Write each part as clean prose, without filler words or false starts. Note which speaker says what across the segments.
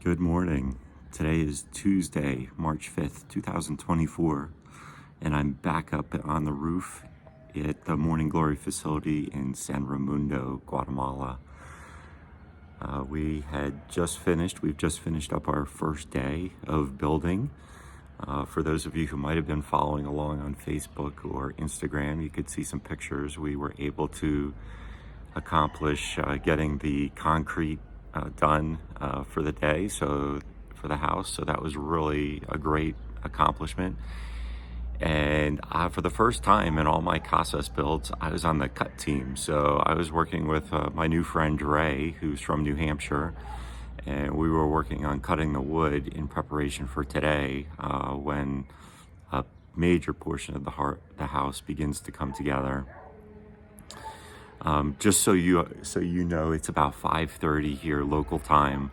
Speaker 1: Good morning. Today is Tuesday, March 5th, 2024, and I'm back up on the roof at the Morning Glory facility in San Raimundo, Guatemala. We've just finished up our first day of building. For those of you who might have been following along on Facebook or Instagram, you could see some pictures. We were able to accomplish getting the concrete done for the day, so for the house. So that was really a great accomplishment. And for the first time in all my Casas builds, I was on the cut team. So I was working with my new friend Ray, who's from New Hampshire, and we were working on cutting the wood in preparation for today, when a major portion of the house begins to come together. Just so you know, it's about 5:30 here local time,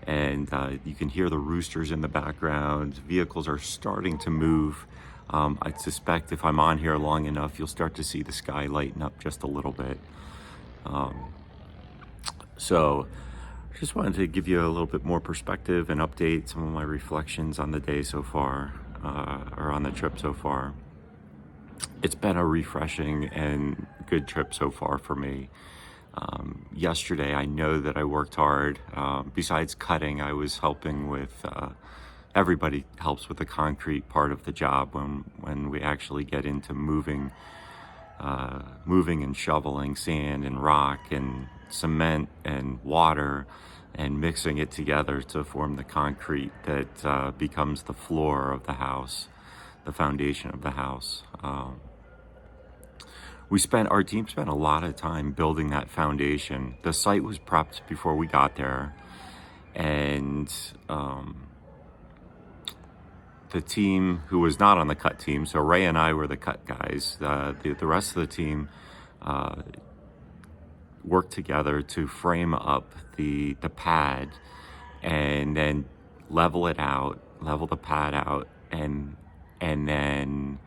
Speaker 1: and you can hear the roosters in the background. Vehicles are starting to move. I suspect if I'm on here long enough, you'll start to see the sky lighten up just a little bit. So just wanted to give you a little bit more perspective and update some of my reflections on the day so far, or on the trip so far. It's been a refreshing and good trip so far for me. Yesterday, I know that I worked hard. Besides cutting, I was helping with, everybody helps with the concrete part of the job when we actually get into moving and shoveling sand and rock and cement and water and mixing it together to form the concrete that becomes the floor of the house, the foundation of the house. Our team spent a lot of time building that foundation. The site was prepped before we got there, and the team who was not on the cut team, so Ray and I were the cut guys, the rest of the team worked together to frame up the pad and then level the pad out, and then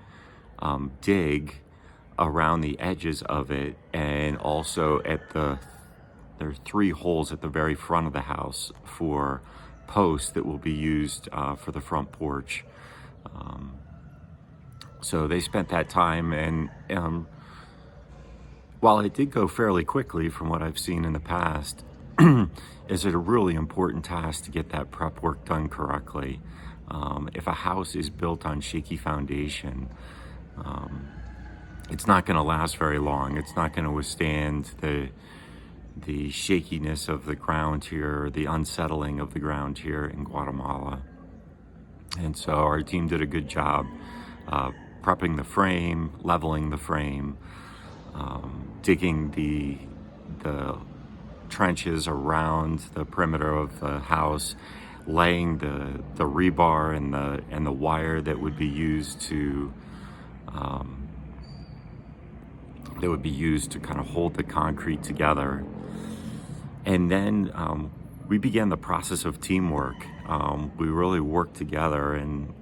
Speaker 1: dig around the edges of it, and also there are 3 holes at the very front of the house for posts that will be used for the front porch. So they spent that time, and while it did go fairly quickly from what I've seen in the past, is it a really important task to get that prep work done correctly. If a house is built on shaky foundation, it's not going to last very long. It's not going to withstand the shakiness of the ground here, the unsettling of the ground here in Guatemala. And so our team did a good job prepping the frame, leveling the frame, digging the trenches around the perimeter of the house, laying the rebar and the wire that would be used to kind of hold the concrete together. And then we began the process of teamwork. We really worked together, and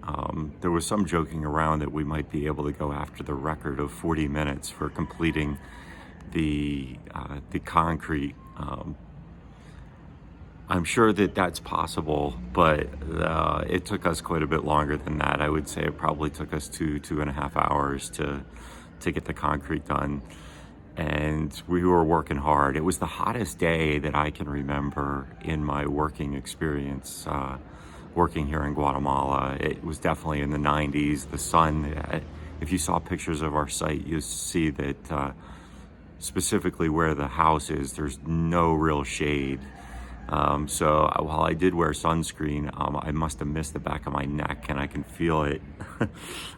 Speaker 1: there was some joking around that we might be able to go after the record of 40 minutes for completing the concrete. I'm sure that that's possible, but it took us quite a bit longer than that. I would say it probably took us 2.5 hours to get the concrete done. And we were working hard. It was the hottest day that I can remember in my working experience, working here in Guatemala. It was definitely in the 90s. The sun, if you saw pictures of our site, you see that specifically where the house is, there's no real shade. So while I did wear sunscreen, I must have missed the back of my neck, and I can feel it.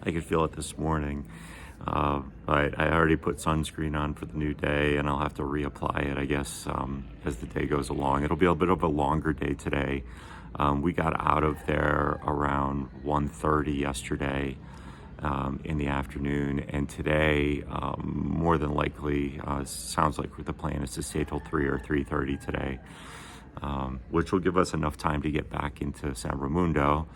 Speaker 1: I can feel it this morning. But I already put sunscreen on for the new day, and I'll have to reapply it, I guess, as the day goes along. It'll be a bit of a longer day today. We got out of there around 1:30 yesterday in the afternoon, and today, more than likely, sounds like the plan is to stay till 3 or 3:30 today, which will give us enough time to get back into San Raimundo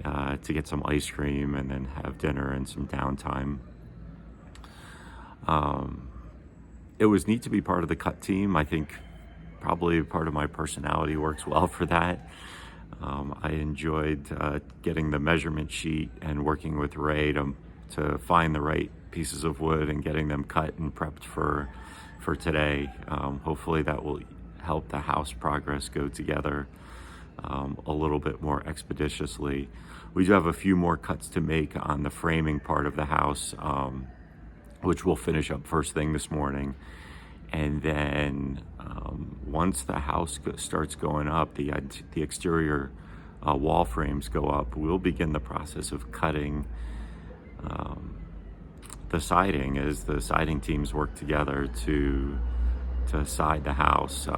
Speaker 1: to get some ice cream and then have dinner and some downtime. It was neat to be part of the cut team. I think probably part of my personality works well for that. I enjoyed getting the measurement sheet and working with Ray to find the right pieces of wood and getting them cut and prepped for today. Hopefully that will help the house progress go together a little bit more expeditiously. We do have a few more cuts to make on the framing part of the house, which we'll finish up first thing this morning. And then once the house starts going up, the exterior wall frames go up, we'll begin the process of cutting the siding as the siding teams work together to side the house.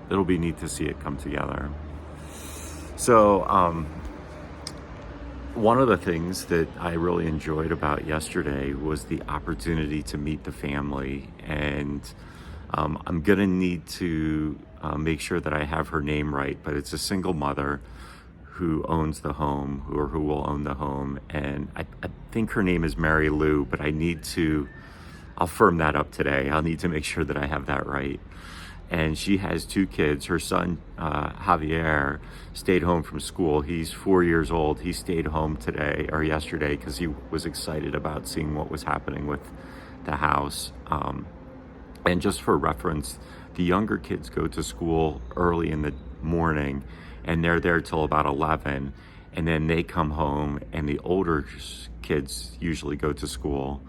Speaker 1: It'll be neat to see it come together. So one of the things that I really enjoyed about yesterday was the opportunity to meet the family, and I'm gonna need to make sure that I have her name right, but it's a single mother who owns the home, or who will own the home, and I think her name is Mary Lou, but I'll firm that up today. I'll need to make sure that I have that right. And she has 2 kids. Her son, Javier, stayed home from school. He's 4 years old. He stayed home today or yesterday because he was excited about seeing what was happening with the house. And just for reference, the younger kids go to school early in the morning, and they're there till about 11, and then they come home, and the older kids usually go to school.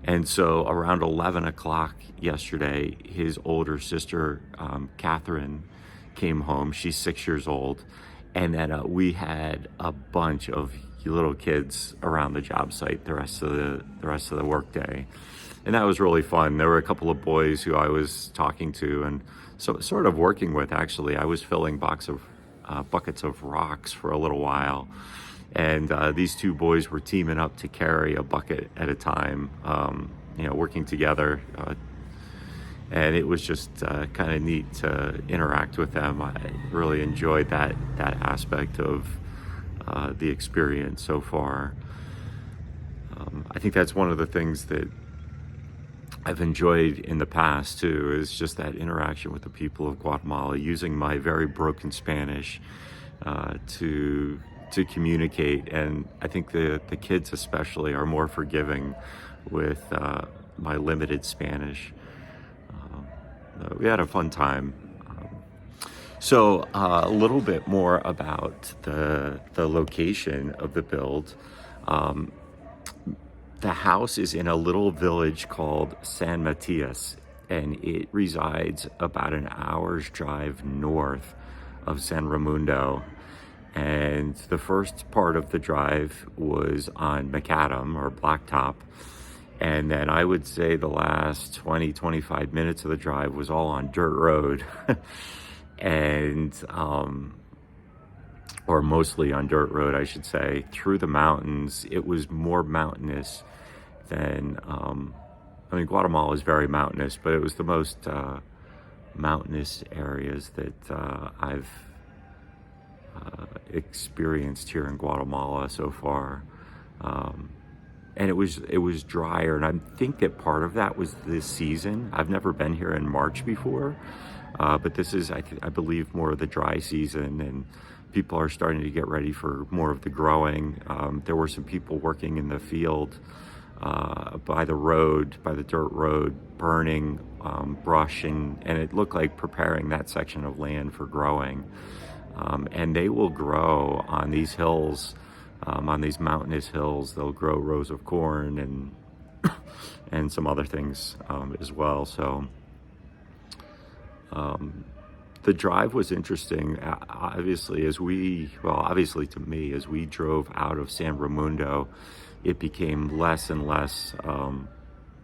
Speaker 1: And so around 11 o'clock yesterday, his older sister, Catherine, came home. She's 6 years old. And then we had a bunch of little kids around the job site the rest of the workday. And that was really fun. There were a couple of boys who I was talking to and so sort of working with, actually. I was filling buckets of rocks for a little while. And these 2 boys were teaming up to carry a bucket at a time, working together. And it was just kind of neat to interact with them. I really enjoyed that aspect of the experience so far. I think that's one of the things that I've enjoyed in the past too, is just that interaction with the people of Guatemala, using my very broken Spanish to communicate. And I think the kids especially are more forgiving with my limited Spanish. We had a fun time. So a little bit more about the location of the build. The house is in a little village called San Matias, and it resides about an hour's drive north of San Raimundo. And the first part of the drive was on macadam or blacktop. And then I would say the last 20-25 minutes of the drive was all on dirt road. And or mostly on dirt road, I should say, through the mountains. It was more mountainous than, Guatemala is very mountainous, but it was the most mountainous areas that I've experienced here in Guatemala so far. And it was drier, and I think that part of that was this season. I've never been here in March before, but this is, I believe, more of the dry season, and people are starting to get ready for more of the growing. There were some people working in the field by the dirt road, burning brush, and it looked like preparing that section of land for growing. And they will grow on these hills, on these mountainous hills. They'll grow rows of corn and some other things as well. So the drive was interesting. Obviously to me, as we drove out of San Raimundo, it became less and less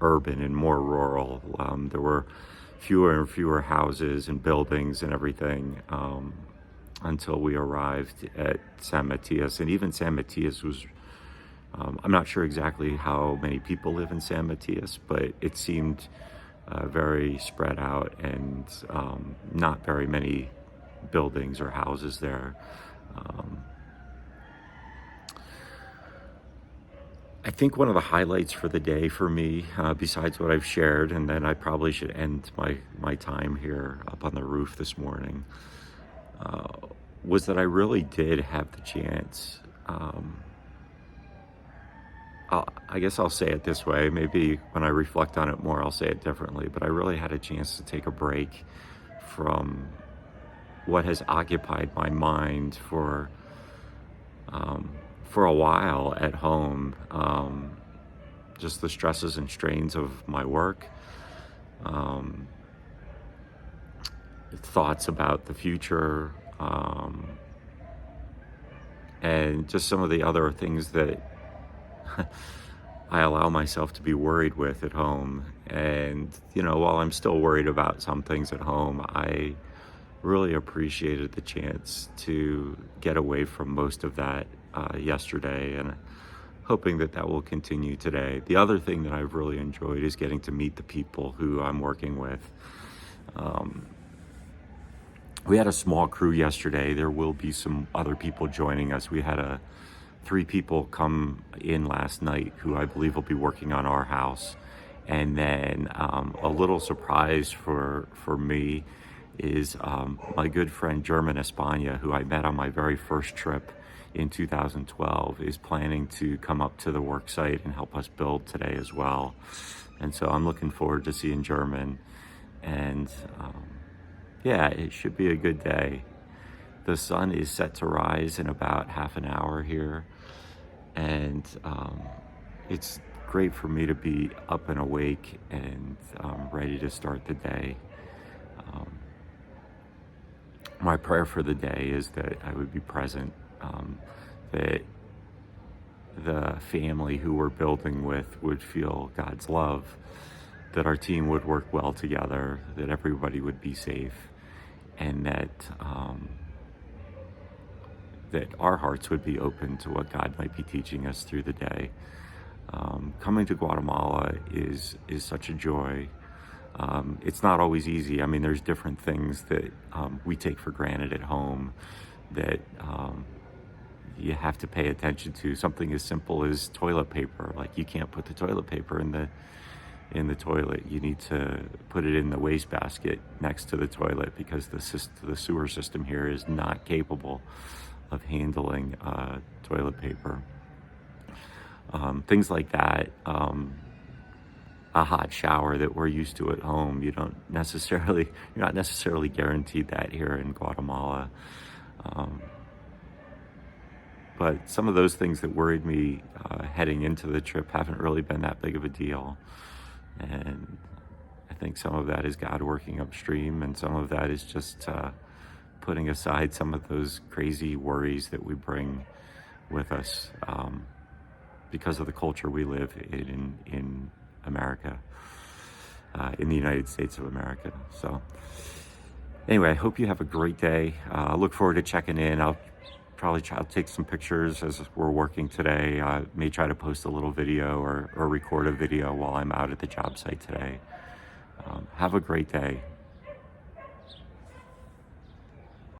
Speaker 1: urban and more rural. There were fewer and fewer houses and buildings and everything until we arrived at San Matias. And even San Matias was, I'm not sure exactly how many people live in San Matias, but it seemed very spread out, and not very many buildings or houses there. I think one of the highlights for the day for me, besides what I've shared, and then I probably should end my time here up on the roof this morning, was that I really did have the chance. I guess I'll say it this way. Maybe when I reflect on it more, I'll say it differently. But I really had a chance to take a break from what has occupied my mind for a while at home. Just the stresses and strains of my work, um, thoughts about the future, and just some of the other things that I allow myself to be worried with at home. And, while I'm still worried about some things at home, I really appreciated the chance to get away from most of that yesterday, and hoping that that will continue today. The other thing that I've really enjoyed is getting to meet the people who I'm working with. Um, we had a small crew yesterday. There will be some other people joining us. We had 3 people come in last night who I believe will be working on our house. And then a little surprise for me is my good friend German Espana, who I met on my very first trip in 2012, is planning to come up to the work site and help us build today as well. And so I'm looking forward to seeing German. And yeah, it should be a good day. The sun is set to rise in about half an hour here. And it's great for me to be up and awake and ready to start the day. My prayer for the day is that I would be present, that the family who we're building with would feel God's love, that our team would work well together, that everybody would be safe, and that that our hearts would be open to what God might be teaching us through the day. Coming to Guatemala is such a joy. It's not always easy. I mean, there's different things that we take for granted at home that you have to pay attention to. Something as simple as toilet paper. Like, you can't put the toilet paper in the toilet. You need to put it in the wastebasket next to the toilet, because the sewer system here is not capable of handling toilet paper. Things like that. A hot shower that we're used to at home. You're not necessarily guaranteed that here in Guatemala. But some of those things that worried me heading into the trip haven't really been that big of a deal. And I think some of that is God working upstream, and some of that is just putting aside some of those crazy worries that we bring with us because of the culture we live in America, in the United States of America. So anyway, I hope you have a great day. I look forward to checking in. I'll take some pictures as we're working today. I may try to post a little video or record a video while I'm out at the job site today. Have a great day.